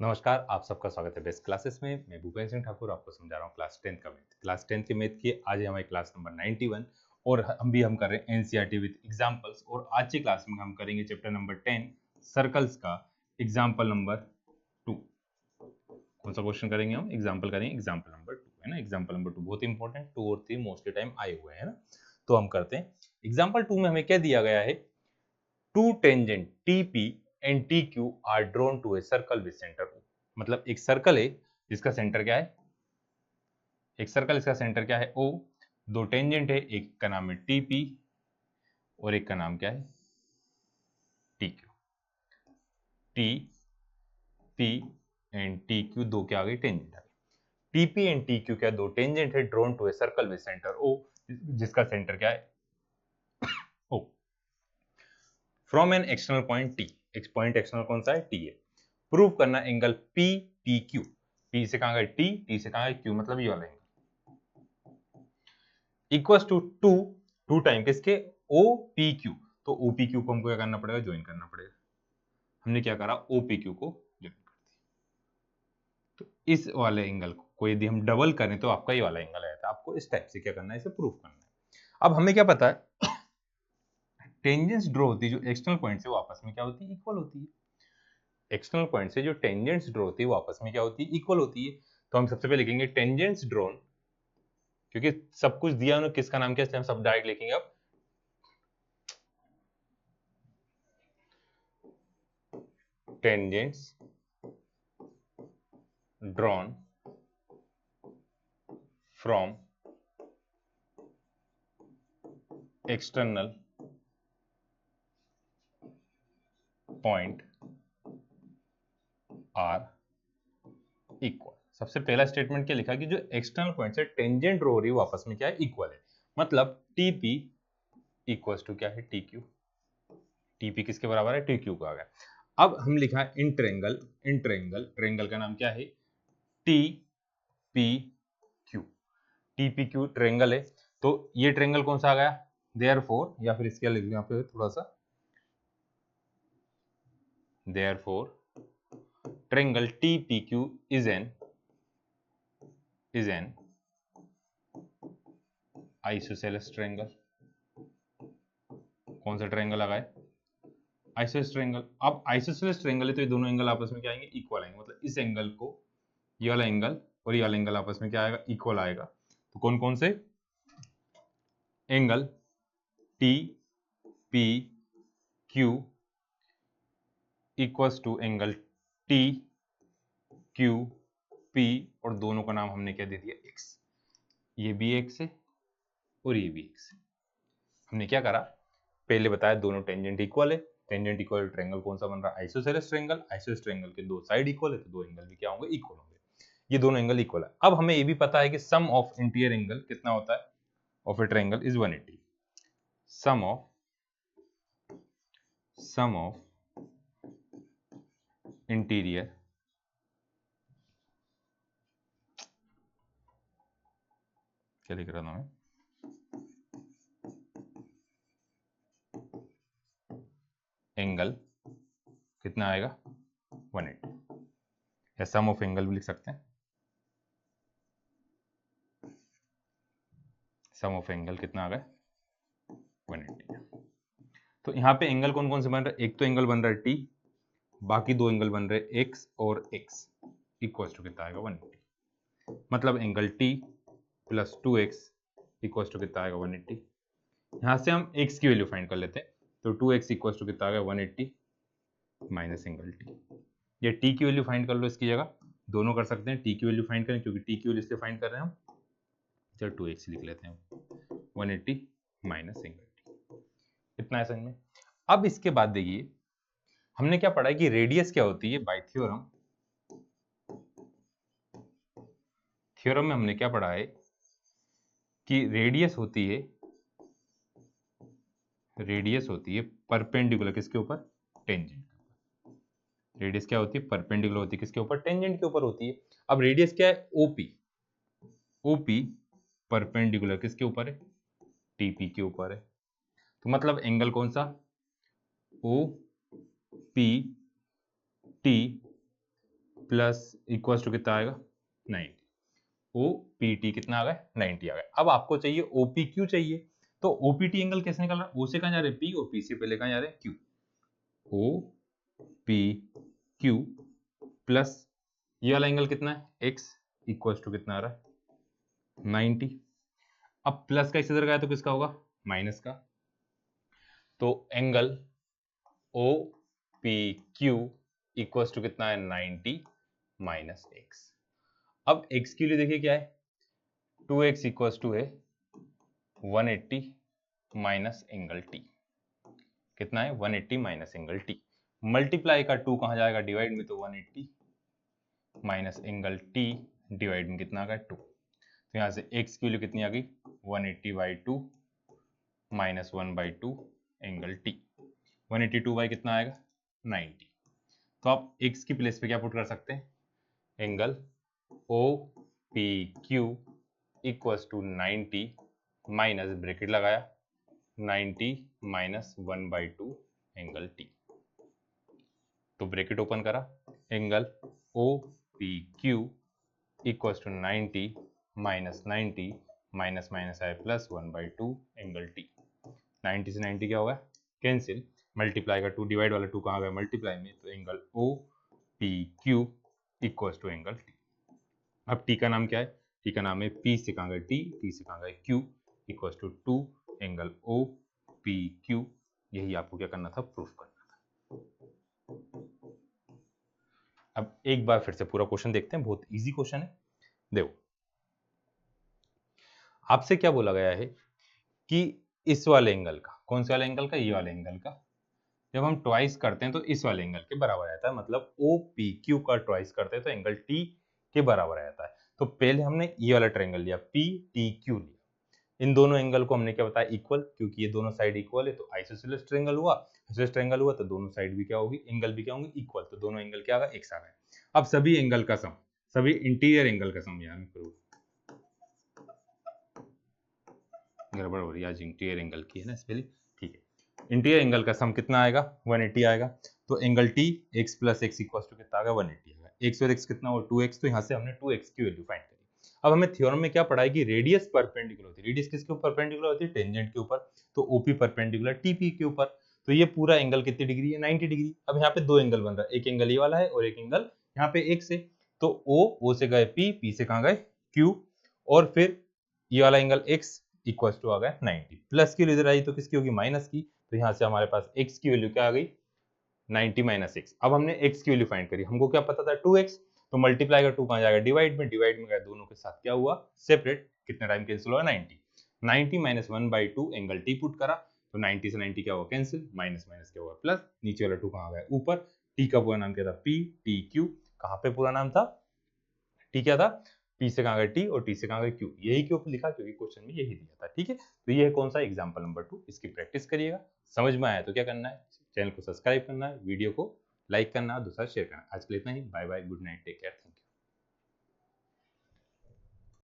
नमस्कार, आप सबका स्वागत है बेस्ट क्लासेस में। मैं भूपेंद्र सिंह ठाकुर आपको समझा रहा हूँ क्लास 10 का मैथ। क्लास 10 के मैथ की आज है हमारी क्लास नंबर 91 और हम कर रहे हैं एनसीईआरटी विद एग्जांपल्स। और आज की क्लास में हम करेंगे चैप्टर नंबर 10 सर्कल्स का एग्जांपल नंबर 2। कौन सा क्वेश्चन करेंगे हम? एग्जांपल करेंगे एग्जांपल नंबर 2, है ना। एग्जांपल नंबर 2 बहुत इंपॉर्टेंट, 2 और 3 मोस्टली टाइम आए हुए हैं ना। तो हम करते हैं एग्जांपल 2 में हमें क्या दिया गया है। Two tangent TP and TQ are drawn to a circle with centre O। मतलब एक सर्कल है जिसका सेंटर क्या है, एक सर्कल इसका सेंटर क्या है O। दो टेंजेंट है, एक का नाम है TP और एक का नाम क्या है TQ। TP एंड TQ दो क्या आ गई, टेंजेंट आ गई। TP एंड TQ क्या, दो टेंजेंट है drawn to a circle with centre O, जिसका सेंटर क्या है O। From an external point T, एक पॉइंट एक्सटर्नल कौन सा है, T है। प्रूव करना एंगल PTQ। P से कहां गए T से कहां गए Q, मतलब ये वाला angle equals to two time किसके OPQ। तो OPQ को हमको क्या करना पड़ेगा, ज्वाइन करना पड़ेगा। हमने क्या करा, OPQ को ज्वाइन कर दिया। तो इस वाले एंगल को यदि हम डबल करें तो आपका ये वाला एंगल आया था। आपको इस टाइप से क्या करना है, इसे प्रूव करना है। अब हमें क्या पता है, टेंजेंट्स ड्रॉ होती है जो एक्सटर्नल पॉइंट से वो आपस में क्या होती है, इक्वल होती है। एक्सटर्नल पॉइंट से जो टेंजेंट्स ड्रॉ होती है वो आपस में क्या होती है, इक्वल होती है। तो हम सबसे पहले लिखेंगे टेंजेंट्स ड्रॉन, क्योंकि सब कुछ दिया उन्होंने, किसका नाम क्या है, हम सब डायरेक्ट लिखेंगे। अब tangents drawn from external point are equal. सबसे पहला स्टेटमेंट क्या लिखा कि जो एक्सटर्नल पॉइंट से टेंजेंट रो रही है वो आपस में क्या है, इक्वल है। मतलब TP इक्वल्स टू क्या है, TQ। TP किसके बराबर है, TQ का आ गया। अब हम लिखा है in triangle, in triangle, triangle का नाम क्या है, TPQ। TPQ ट्रेंगल है, तो ये ट्रेंगल कौन सा आ गया, देयरफॉर, या फिर इसके लिख यहाँ पे थोड़ा सा, therefore triangle TPQ is an isosceles triangle. कौन सा ट्रेंगल लगा है, आइसोसेलेस ट्रेंगल। अब आइसोसेलेस ट्रेंगल है तो ये दोनों एंगल आपस में क्या आएंगे, इक्वल आएंगे। मतलब इस एंगल को, ये वाला एंगल और ये वाला एंगल आपस में क्या आएगा, इक्वल आएगा। तो कौन कौन से angle, TPQ equals to angle TQP, और दोनों का नाम हमने क्या दे दिया, x। ये भी x है और ये भी x है। हमने क्या करा, पहले बताया दोनों टेंजेंट इक्वल है। टेंजेंट इक्वल ट्रायंगल कौन सा बन रहा है, आइसोसेलेस ट्रायंगल। आइसोसेलेस ट्रायंगल के दो साइड इक्वल है तो दो एंगल भी क्या होंगे, इक्वल होंगे। ये दोनों एंगल इक्वल है। अब हमें ये भी पता है कि सम ऑफ इंटीरियर एंगल कितना होता है of a triangle is 180। Sum of interior क्या लिख रहा था मैं, एंगल कितना आएगा 180, या सम ऑफ एंगल भी लिख सकते हैं। सम ऑफ एंगल कितना आ गया 180। तो यहाँ पे एंगल कौन कौन से बन रहे हैं, एक तो एंगल बन रहा है T, बाकी दो एंगल बन रहे हैं X और X। इक्वल टू कितना आएगा 180। मतलब angle T plus 2X equal to कितना आएगा 180। यहाँ से हम X की वैल्यू फाइंड कर लेते हैं। तो 2X इक्वल टू कितना आ गया 180 माइनस एंगल T। ये T की वैल्यू फाइंड कर लो इसकी जगह, दोनों कर सकते हैं। T की वैल्यू फाइंड करें क्योंकि T की वैल्यू इसलिए फाइंड कर रहे हैं हम, चलो 2X लिख लेते हैं, 180 माइनस एंगल T। इतना है समझ में। अब इसके बाद देखिए हमने क्या पढ़ा है कि रेडियस क्या होती है बाय थ्योरम। थ्योरम में हमने क्या पढ़ा है कि रेडियस होती है, रेडियस होती है परपेंडिकुलर किसके ऊपर, टेंजेंट। रेडियस क्या होती है, परपेंडिकुलर होती है किसके ऊपर, टेंजेंट के ऊपर होती है। अब रेडियस क्या है, ओपी। ओपी परपेंडिकुलर किसके ऊपर है, टीपी के ऊपर है। तो मतलब एंगल कौन सा, O P T plus equal to कितना आएगा 90। OPT कितना आ गया 90 आ गया। अब आपको चाहिए OPQ चाहिए, तो OPT एंगल कैसे निकल रहा है? O से कहाँ जा रहे हैं P और P से पहले कहाँ जा रहे हैं Q। OPQ प्लस ये वाला एंगल कितना है X इक्वल टू कितना आ रहा है 90। अब प्लस का इस इधर गया तो किसका होगा माइनस का, तो एंगल OPQ इक्वल टू कितना है 90 माइनस x। अब x के लिए देखिए क्या है 2x इक्वल टू है 180 माइनस एंगल t। कितना है 180 माइनस एंगल t। मल्टीप्लाई का 2 कहाँ जाएगा डिवाइड में, तो 180 माइनस एंगल t डिवाइड में कितना आ गया 2। तो यहाँ से x की वैल्यू कितनी आ गई 180 by 2 minus 1 by 2 angle t। 182 by कितना आएगा 90। तो आप x की प्लेस पे क्या पुट कर सकते हैं, angle OPQ equals to 90 minus bracket लगाया 90 माइनस 1 बाई 2 एंगल t। तो ब्रैकेट ओपन करा, angle OPQ equals to 90 minus 90 minus minus आए प्लस 1 बाई 2 एंगल t। 90 से 90 क्या होगा कैंसिल, मल्टीप्लाई का 2 डिवाइड वाला 2 कहाँ गया मल्टीप्लाई में, तो angle OPQ equals to angle t। अब t का नाम क्या है, t का नाम है p से कहाँ गए t, t से कहाँ गए q equals to 2 angle OPQ। यही आपको क्या करना था प्रूफ करना था। अब एक बार फिर से पूरा क्वेश्चन देखते हैं, बहुत इजी क्वेश्चन है। देखो आपसे क्या बोला गया है कि इस वाले एंगल का, कौन से वाले एंगल का, ये वाले एंगल का जब हम ट्वाइस करते हैं तो इस वाले एंगल के बराबर आता है, मतलब OPQ का ट्वाइस करते हैं तो एंगल T के बराबर आ जाता है। तो पहले हमने ये वाला ट्रायंगल लिया PTQ लिया, इन दोनों एंगल को हमने क्या बताया इक्वल, क्योंकि ये दोनों साइड इक्वल है तो आइसोसेलेस ट्रायंगल हुआ। आइसोसेलेस ट्रायंगल हुआ तो दोनों साइड भी क्या होगी, एंगल भी क्या होंगे इक्वल, तो दोनों एंगल क्या आ गया x आ गया। अब सभी एंगल का सम, सभी इंटीरियर एंगल का सम, यानी गड़बड़ हो रही है आज, इंटीरियर एंगल की है ना स्पेलिंग, ठीक है। इंटीरियर एंगल का सम कितना आएगा 180 आएगा, तो angle T x plus X equal to कितना आएगा 180 आएगा। x और x कितना और 2x, तो यहाँ से हमने 2x की वैल्यू फाइंड करी। अब हमें थ्योरम में क्या पढ़ा है कि रेडियस परपेंडिकुलर होती है, रेडियस किसके ऊपर परपेंडिकुलर होती है टेंजेंट के ऊपर, तो OP परपेंडिकुलर TP के ऊपर। तो ये पूरा एंगल कितनी डिग्री है 90 डिग्री। अब यहाँ पे दो एंगल बन रहा है, एक एंगल ये वाला है और एक एंगल यहाँ पे x है, तो O से गए P से कहाँ गए Q, और फिर ये वाला एंगल x इक्वल्स टू आ गया 90। प्लस की इधर आई तो किसकी होगी माइनस की, तो यहाँ से हमारे पास x की वैल्यू क्या आ गई 90 माइनस एक्स। अब हमने x की वैल्यू फाइंड करी, हमको क्या पता था 2x, तो मल्टीप्लाई का 2 कहाँ जाएगा डिवाइड में, डिवाइड में गया दोनों के साथ क्या हुआ सेपरेट, कितना टाइम कैंसिल हुआ 90। 90 minus 1 by 2 angle T put करा, तो 90 से 90 क्या हुआ कैंसिल, माइनस माइनस क्या हुआ प्लस, नीचे वाला 2 कहाँ गया ऊपर। T का पूरा नाम क्या था PTQ, कहाँ पे पूरा नाम था T क्या था, P से कहाँ गए T और T से कहाँ गए Q। यही क्यों लिखा, क्योंकि क्वेश्चन में यही दिया था, ठीक है। तो ये है कौन सा एग्जांपल नंबर 2, इसकी प्रैक्टिस करिएगा। समझ में आया तो क्या करना है, चैनल को सब्सक्राइब करना है, वीडियो को लाइक करना है, दूसरा शेयर करना है। आज के लिए इतना ही, bye bye, good night, take care.